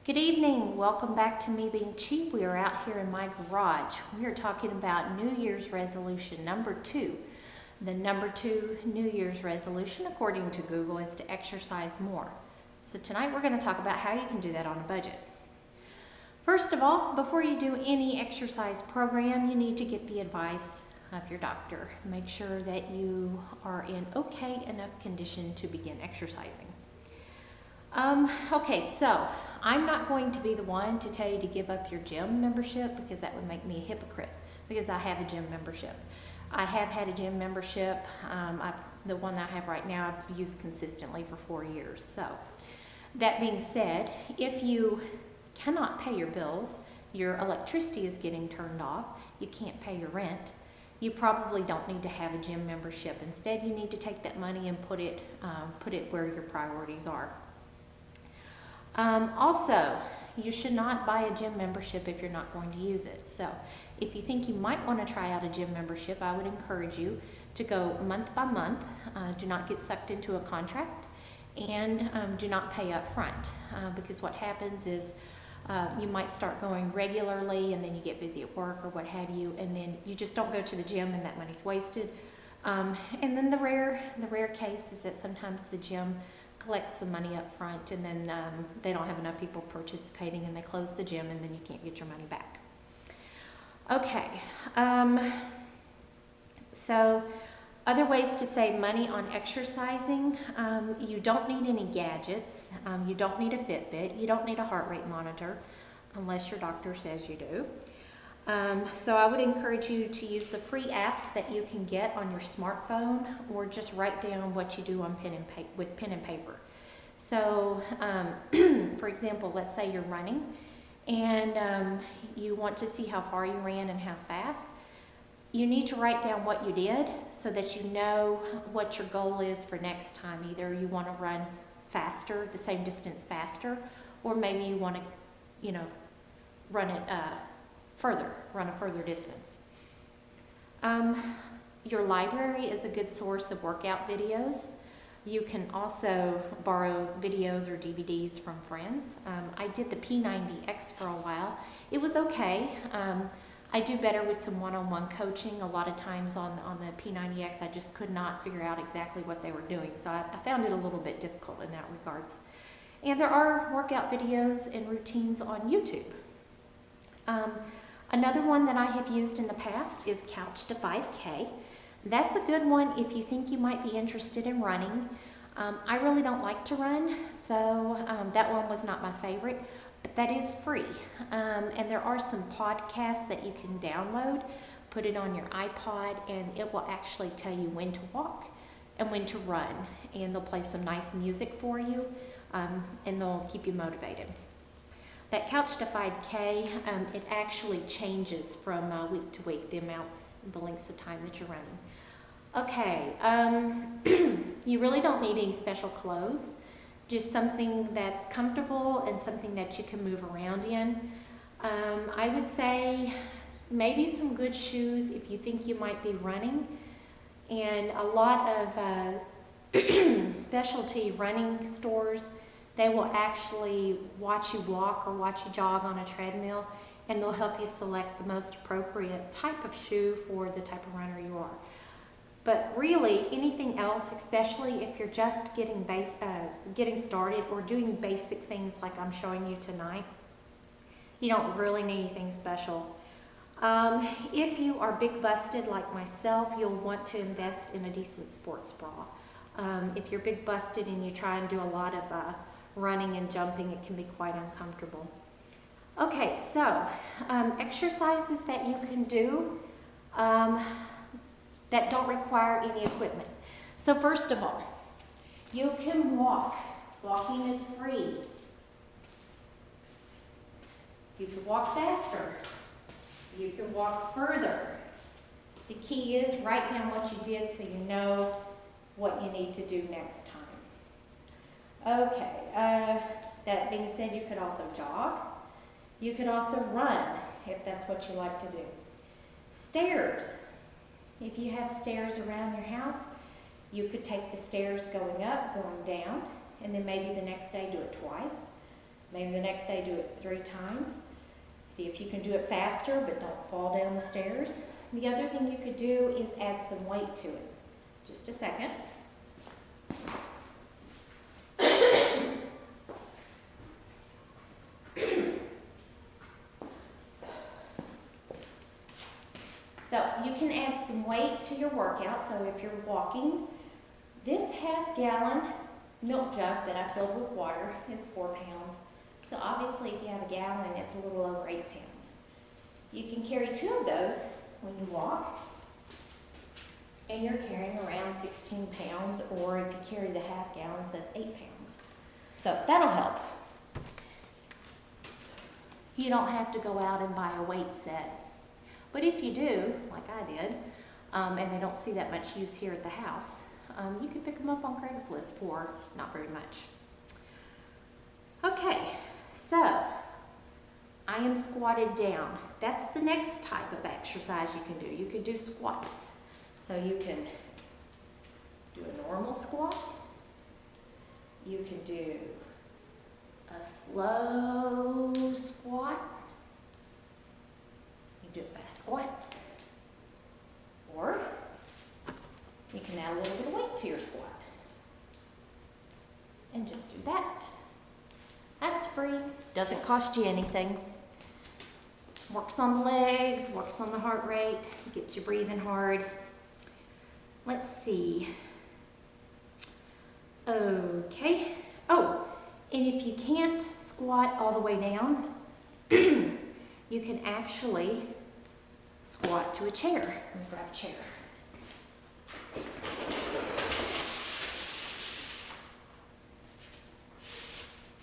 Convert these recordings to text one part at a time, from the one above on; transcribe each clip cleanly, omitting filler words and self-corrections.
Good evening. Welcome back to Me Being Cheap. We are out here in my garage. We are talking about New Year's resolution number 2. The number 2 New Year's resolution, according to Google, is to exercise more. So tonight we're going to talk about how you can do that on a budget. First of all, before you do any exercise program, you need to get the advice of your doctor. Make sure that you are in okay enough condition to begin exercising. Okay, so I'm not going to be the one to tell you to give up your gym membership because that would make me a hypocrite because I have a gym membership. I have had a gym membership. The one that I have right now I've used consistently for 4 years. So that being said, if you cannot pay your bills, your electricity is getting turned off, you can't pay your rent, you probably don't need to have a gym membership. Instead, you need to take that money and put it where your priorities are. Also, you should not buy a gym membership if you're not going to use it. So if you think you might want to try out a gym membership, I would encourage you to go month by month. Do not get sucked into a contract, and do not pay up front because what happens is you might start going regularly and then you get busy at work or what have you, and then you just don't go to the gym and that money's wasted. And then the rare case is that sometimes the gym collects the money up front and then they don't have enough people participating and they close the gym and then you can't get your money back. Okay, so other ways to save money on exercising, you don't need any gadgets, you don't need a Fitbit, you don't need a heart rate monitor unless your doctor says you do. So I would encourage you to use the free apps that you can get on your smartphone, or just write down what you do on with pen and paper. So, for example, let's say you're running and you want to see how far you ran and how fast. You need to write down what you did so that you know what your goal is for next time. Either you want to run faster, the same distance faster, or maybe you want to, run it run a further distance. Your library is a good source of workout videos. You can also borrow videos or DVDs from friends. I did the P90X for a while. It was okay. I do better with some one-on-one coaching. A lot of times on the P90X, I just could not figure out exactly what they were doing. So I found it a little bit difficult in that regards. And there are workout videos and routines on YouTube. Another one that I have used in the past is Couch to 5K. That's a good one if you think you might be interested in running. I really don't like to run, so that one was not my favorite, but that is free. And there are some podcasts that you can download, put it on your iPod, and it will actually tell you when to walk and when to run. And they'll play some nice music for you, and they'll keep you motivated. That Couch to 5K, it actually changes from week to week, the lengths of time that you're running. Okay, you really don't need any special clothes, just something that's comfortable and something that you can move around in. I would say maybe some good shoes if you think you might be running, and a lot of specialty running stores, they will actually watch you walk or watch you jog on a treadmill, and they'll help you select the most appropriate type of shoe for the type of runner you are. But really, anything else, especially if you're just getting started or doing basic things like I'm showing you tonight, you don't really need anything special. If you are big busted like myself, you'll want to invest in a decent sports bra. If you're big busted and you try and do a lot of running and jumping, it can be quite uncomfortable. Okay, so exercises that you can do that don't require any equipment. So first of all, you can walk. Walking is free. You can walk faster. You can walk further. The key is write down what you did so you know what you need to do next time. Okay, that being said, you could also jog. You could also run, if that's what you like to do. Stairs. If you have stairs around your house, you could take the stairs going up, going down, and then maybe the next day do it twice. Maybe the next day do it 3 times. See if you can do it faster, but don't fall down the stairs. The other thing you could do is add some weight to it. Just a second. So you can add some weight to your workout. So if you're walking, this half-gallon milk jug that I filled with water is 4 pounds. So obviously if you have a gallon, it's a little over 8 pounds. You can carry 2 of those when you walk, and you're carrying around 16 pounds, or if you carry the half gallons, that's 8 pounds. So that'll help. You don't have to go out and buy a weight set. But if you do, like I did, and they don't see that much use here at the house, you can pick them up on Craigslist for not very much. Okay, so I am squatted down. That's the next type of exercise you can do. You can do squats. So you can do a normal squat. You can do a slow squat. You can do a fast squat. Or you can add a little bit of weight to your squat. And just do that. That's free, doesn't cost you anything. Works on the legs, works on the heart rate, gets you breathing hard. Let's see. Okay. Oh, and if you can't squat all the way down, you can actually squat to a chair. Let me grab a chair.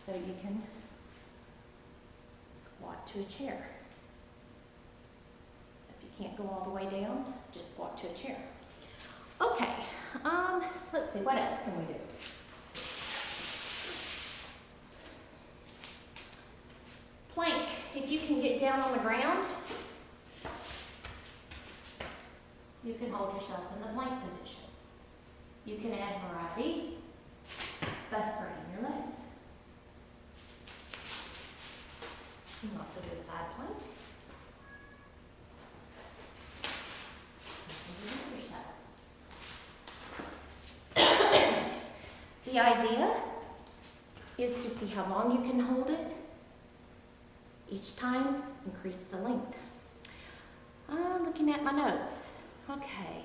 So you can squat to a chair. So if you can't go all the way down, just squat to a chair. Okay, let's see, what else can we do? Plank, if you can get down on the ground, you can hold yourself in the plank position. You can add variety by spreading your legs. You can also do a side plank. The idea is to see how long you can hold it. Each time, increase the length. Looking at my notes. Okay,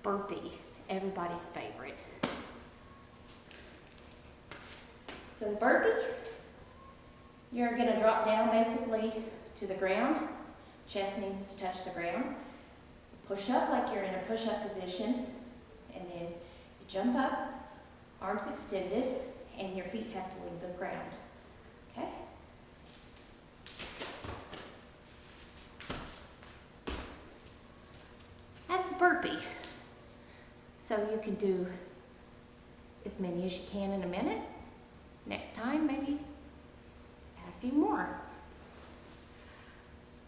burpee, everybody's favorite. So the burpee, you're gonna drop down basically to the ground. Chest needs to touch the ground. Push up like you're in a push-up position, and then you jump up, arms extended, and your feet have to leave the ground, okay? That's a burpee. So you can do as many as you can in a minute. Next time, maybe add a few more.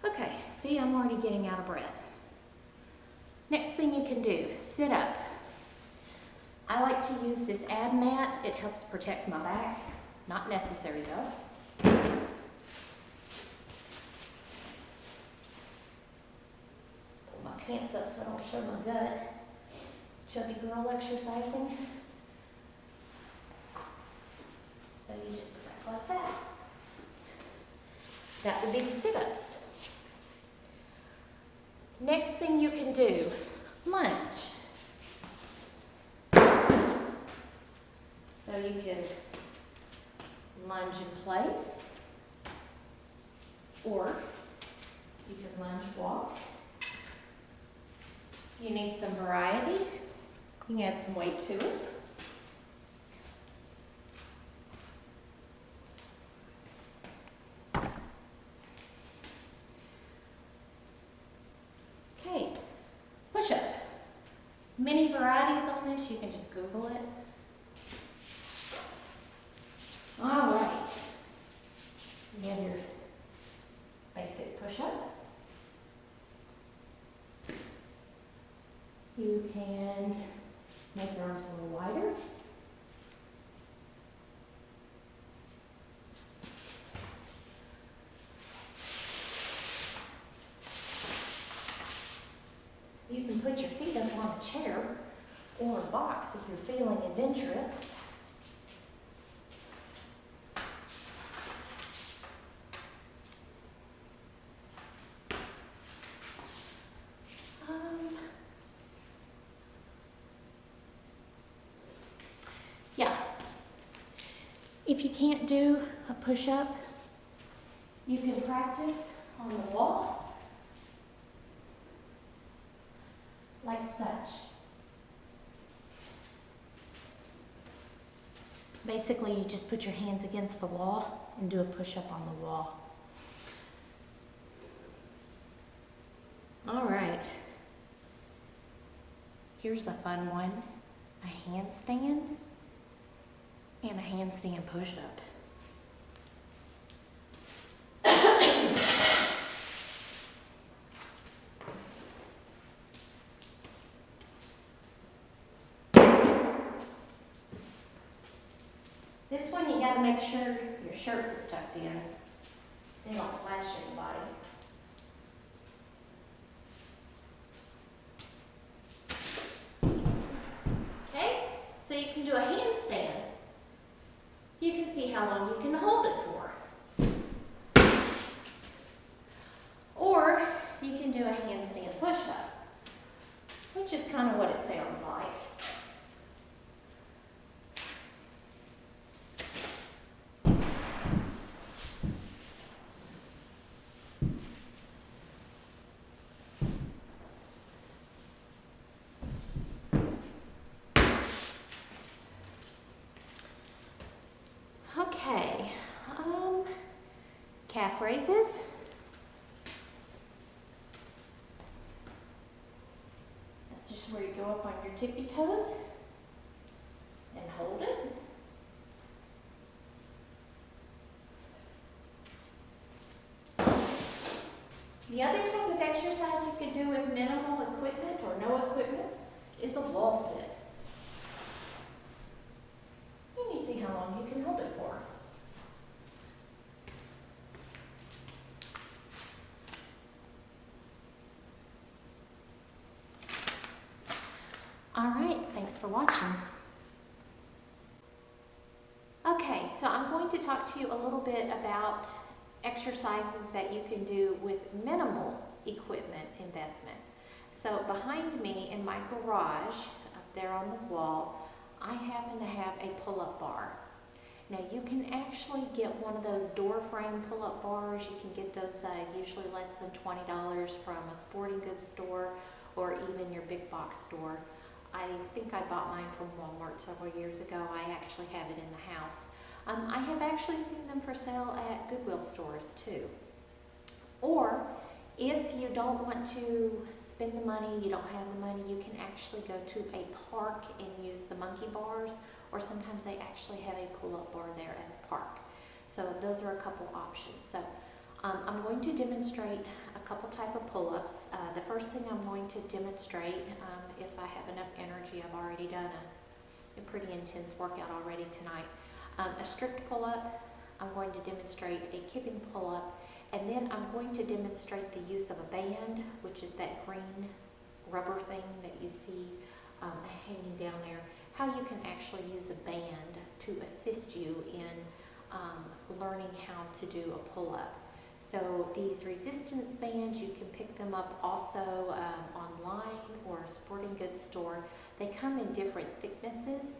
Okay, see, I'm already getting out of breath. Next thing you can do, sit up. I like to use this ab mat. It helps protect my back. Not necessary though. Pull my pants up so I don't show my gut. Chubby girl exercising. So you just go back like that. That would be the sit-ups. Next thing you can do, lunge. So you can lunge in place, or you can lunge walk. You need some variety. You can add some weight to it. Okay, push-up. Many varieties on this, you can just Google it. All right, you have your basic push-up. You can make your arms a little wider. chair or a box if you're feeling adventurous. Yeah, if you can't do a push-up, you can practice on the wall like such. Basically, you just put your hands against the wall and do a push-up on the wall. All right, here's a fun one, a handstand and a handstand push-up. This one you gotta make sure your shirt is tucked in so you don't flash anybody. Okay, so you can do a handstand. You can see how long you can hold it for. Or you can do a handstand push-up, which is kind of what it sounds like. Okay, calf raises. That's just where you go up on your tippy toes and hold it. The other type of exercise you can do with minimal equipment or no equipment is a wall sit. And you see how long you can hold it for. All right, thanks for watching. Okay, so I'm going to talk to you a little bit about exercises that you can do with minimal equipment investment. So behind me in my garage, up there on the wall, I happen to have a pull-up bar. Now you can actually get one of those door frame pull-up bars. You can get those usually less than $20 from a sporting goods store or even your big box store. I think I bought mine from Walmart several years ago. I actually have it in the house. I have actually seen them for sale at Goodwill stores too. Or if you don't want to spend the money, you don't have the money, you can actually go to a park and use the monkey bars, or sometimes they actually have a pull-up bar there at the park. So those are a couple options. So I'm going to demonstrate a couple type of pull-ups. The first thing I'm going to demonstrate, if I have enough energy, I've already done a pretty intense workout already tonight. A strict pull-up, I'm going to demonstrate a kipping pull-up, and then I'm going to demonstrate the use of a band, which is that green rubber thing that you see hanging down there, how you can actually use a band to assist you in learning how to do a pull-up. So these resistance bands, you can pick them up also online or a sporting goods store. They come in different thicknesses,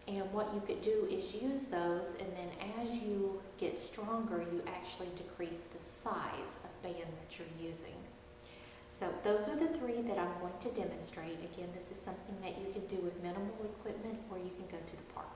and what you could do is use those, and then as you get stronger, you actually decrease the size of band that you're using. So those are the three that I'm going to demonstrate. Again, this is something that you can do with minimal equipment, or you can go to the park.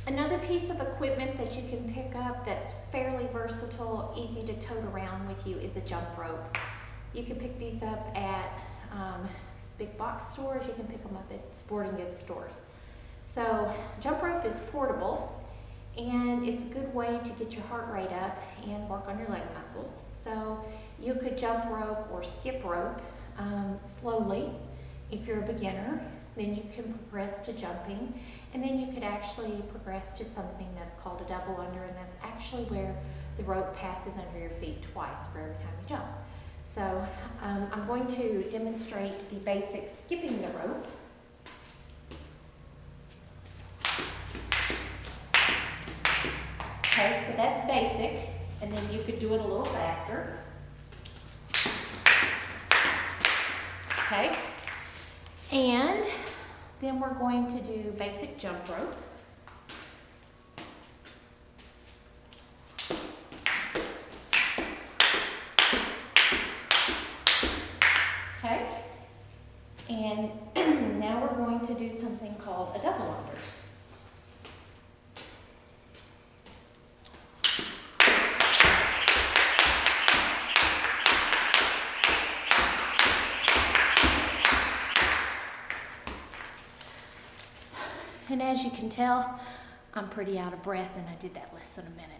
Another piece of equipment that you can pick up that's fairly versatile, easy to tote around with you, is a jump rope. You can pick these up at big box stores. You can pick them up at sporting goods stores. So jump rope is portable, and it's a good way to get your heart rate up and work on your leg muscles. So you could jump rope or skip rope slowly if you're a beginner. Then you can progress to jumping, and then you could actually progress to something that's called a double under, and that's actually where the rope passes under your feet twice for every time you jump. So I'm going to demonstrate the basic skipping the rope. Okay, so that's basic, and then you could do it a little faster. Okay, and then we're going to do basic jump rope. Okay, and now we're going to do something called a double under. And as you can tell, I'm pretty out of breath, and I did that less than a minute.